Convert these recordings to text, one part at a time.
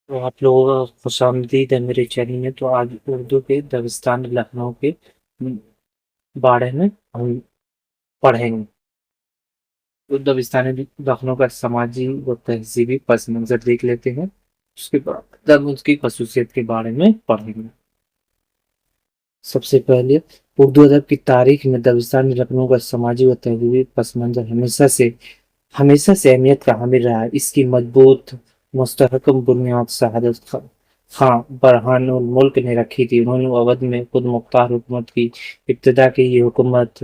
تو آپ لوگوں کا خوش آمدید ہے میرے چینل میں۔ تو آج اردو کے دبستان لکھنؤ کے بارے میں ہم پڑھیں گے۔ تو دبستان لکھنؤ کا سماجی و تہذیبی پس منظر دیکھ لیتے ہیں، اس کے بعد اس کی خصوصیت کے بارے میں پڑھیں گے۔ سب سے پہلے اردو ادب کی تاریخ میں دبستان لکھنؤ کا سماجی و تہذیبی پس منظر ہمیشہ سے اہمیت کا حامل رہا ہے۔ اس کی مضبوط مستحکم بنیاد سعادت خاں برہان الملک نے رکھی تھی۔ انہوں نے اودھ میں خود مختار حکومت کی ابتدا کی۔ یہ حکومت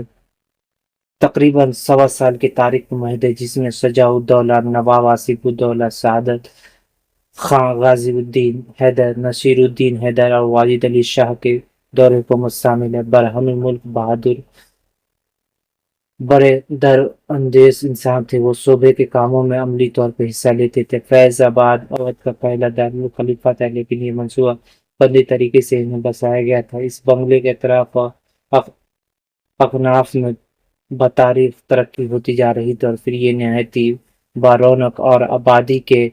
تقریباً 125 کی تاریخ مہد ہے، جس میں شجاع الدولہ، نواب آصف الدولہ، سعادت خاں، غازی الدین حیدر، نصیر الدین حیدر اور واجد علی شاہ کے دور حکومت شامل ہے۔ برہم الملک بہادر بڑے در اندیز انسان تھے، وہ صوبے کے کاموں میں عملی طور پر حصہ لیتے تھے۔ فیض آباد اودھ کا پہلا دارالخلیفہ تھا، لیکن یہ منصوبہ بندی طریقے سے انہیں بسایا گیا تھا۔ اس بنگلے کے اطراف اکناف میں بتاریخ ترقی ہوتی جا رہی تھی، اور پھر یہ نہایت ہی بارونق اور آبادی کے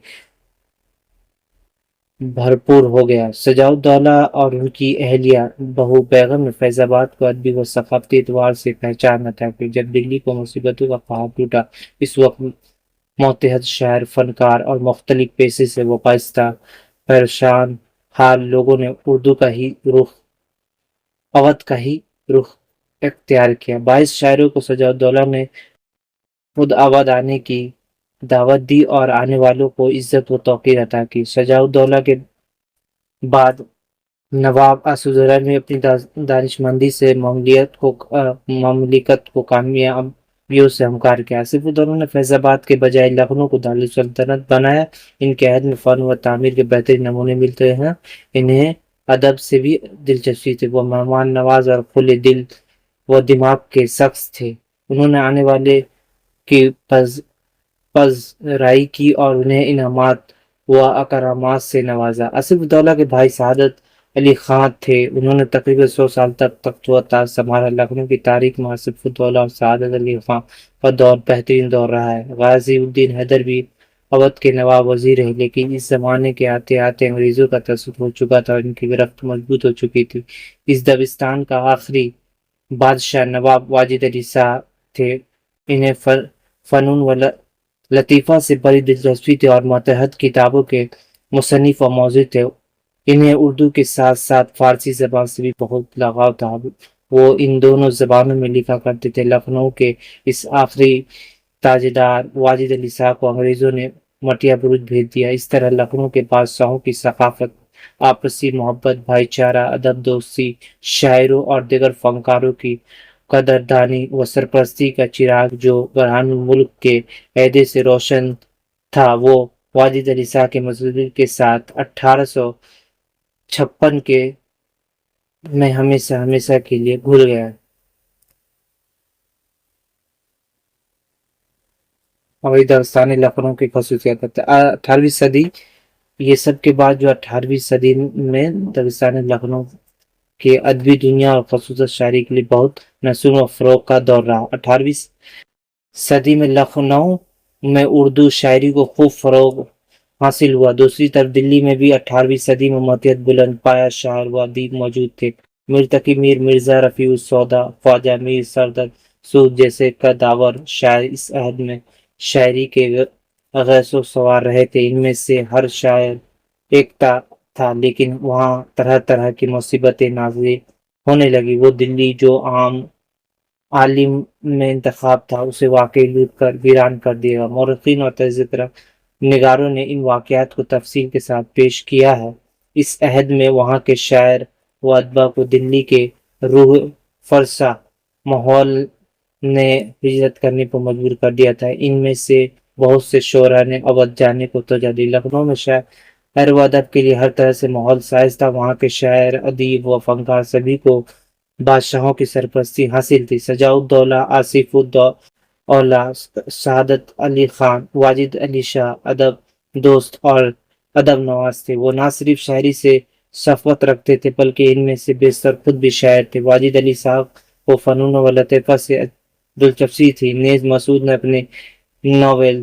بھرپور ہو گیا۔ شجاع الدولہ اور ان کی اہلیہ بہو بیگم نے فیض آباد کو ادبی و ثقافتی اعتبار سے پہچانا تھا، کہ جب دلی کو مصیبتوں کا پہاڑ ٹوٹا، اس وقت متحد شاعر، فنکار اور مختلف پیشے سے وابستہ پریشان حال لوگوں نے اودھ کا ہی رخ اختیار کیا۔ 22 شاعروں کو شجاع الدولہ نے خود اودھ آنے کی دعوت دی اور آنے والوں کو عزت و توقیر عطا کی۔ شجاع الدولہ کے بعد نواب آصف نے اپنی دانشمندی سے مملکت کو کامیابیوں سے ہمکار کیا۔ آصف الدولہ نے فیض آباد کے بجائے لکھنؤ کو دارالسلطنت بنایا۔ ان کے عہد میں فن و تعمیر کے بہترین نمونے ملتے ہیں۔ انہیں ادب سے بھی دلچسپی تھی، وہ مہمان نواز اور کھلے دل و دماغ کے شخص تھے۔ انہوں نے آنے والے کی پذیرائی کی اور انہیں انعامات و اکرامات سے نوازا۔ آصف الدولہ کے بھائی سعادت علی خاں تھے، انہوں نے تقریباً 100 سال تک تخت و تاج سنبھالا۔ لکھنؤ کی تاریخ میں آصف الدولہ اور سعادت علی خاں کا دور بہترین دور رہا ہے۔ غازی الدین حیدر بھی اودھ کے نواب وزیر رہے، لیکن اس زمانے کے آتے آتے انگریزوں کا تسلط ہو چکا تھا اور ان کی گرفت مضبوط ہو چکی تھی۔ اس دبستان کا آخری بادشاہ نواب واجد علی شاہ تھے۔ انہیں فنون و لطیفہ سے بڑی دلچسپی تھی اور متعدد کتابوں کے مصنف و موضوع تھے۔ انہیں اردو کے ساتھ ساتھ فارسی زبان سے بھی بہت لگاؤ تھا، وہ ان دونوں زبانوں میں لکھا کرتے تھے۔ لکھنؤ کے اس آخری تاجدار واجد علی شاہ کو انگریزوں نے مٹیا برج بھیج دیا۔ اس طرح لکھنؤ کے بادشاہوں کی ثقافت، آپسی محبت، بھائی چارہ، ادب دوستی، شاعروں اور دیگر فنکاروں کی قدردانی و سرپرستی کا چراغ جو برہان الملک کے عہدے سے روشن تھا، وہ واجد علی شاہ کے مظہر کے ساتھ 1856 میں ہمیشہ کے لیے گھل گیا۔ اور دبستان لکھنؤ کی خصوصیات 18ویں صدی، یہ سب کے بعد جو 18ویں صدی میں دبستان لکھنؤ کے ادبی دنیا اور خصوصاً شاعری کے لیے بہت نشو و فروغ کا دور رہا۔ 18ویں صدی میں لکھنؤ میں اردو شاعری کو خوب فروغ حاصل ہوا۔ دوسری طرف دلی میں بھی 18ویں صدی میں متعدد بلند پایہ شاعر و ادیب موجود تھے۔ میر تقی میر، مرزا رفیع السودا، خواجہ میر سردار سود جیسے قداور شاعر اس عہد میں شاعری کے غیث و سوار رہے تھے۔ ان میں سے ہر شاعر ایکتا تھا، لیکن وہاں طرح طرح کی مصیبتیں نازل ہونے لگی۔ وہ دلی جو عالم میں انتخاب تھا، اسے واقعی لوٹ کر ویران کر دیا۔ مورخین اور تجزیہ نگاروں نے ان واقعات کو تفصیل کے ساتھ پیش کیا ہے۔ اس عہد میں وہاں کے شاعر و ادبا کو دلی کے روح فرسا ماحول نے ہجرت کرنے پر مجبور کر دیا تھا۔ ان میں سے بہت سے شعراء نے اودھ جانے کو توجہ دی۔ لکھنؤ میں شاعر و ادب کے لیے ہر طرح سے ماحول ساز تھا۔ وہاں کے شاعر، ادیب و فنکار سبھی کو بادشاہوں کی سرپرستی حاصل تھی۔ شجاع الدولہ، آصف الدولہ، سعادت علی خان، واجد علی شاہ ادب دوست اور ادب نواز تھے۔ وہ نہ صرف شاعری سے شفقت رکھتے تھے، بلکہ ان میں سے بیشتر خود بھی شاعر تھے۔ واجد علی صاحب کو فنون و لطیفہ سے دلچسپی تھی۔ نیز مسعود نے اپنے ناول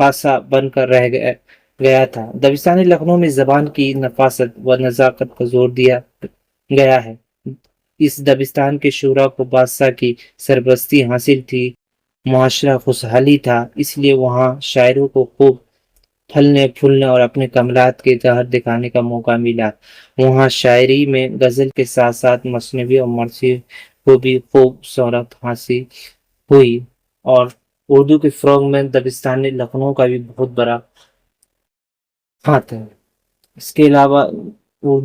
خاصا بن کر رہ گیا تھا۔ دبستان لکھنؤ میں زبان کی نفاست و نزاکت پر زور دیا گیا ہے۔ اس دبستان کے شعراء کو بادشاہ کی سرپرستی حاصل تھی، معاشرہ خوشحالی تھا، اس لیے وہاں شاعروں کو خوب پھلنے پھولنے اور اپنے کمالات کے ظاہر دکھانے کا موقع ملا۔ وہاں شاعری میں غزل کے ساتھ ساتھ مثنوی اور مرثی کو بھی خوب شہرت حاصل ہوئی، اور اردو کے فروغ میں دبستان لکھنؤ کا بھی بہت بڑا ہاتھ ہے۔ اس کے علاوہ اردو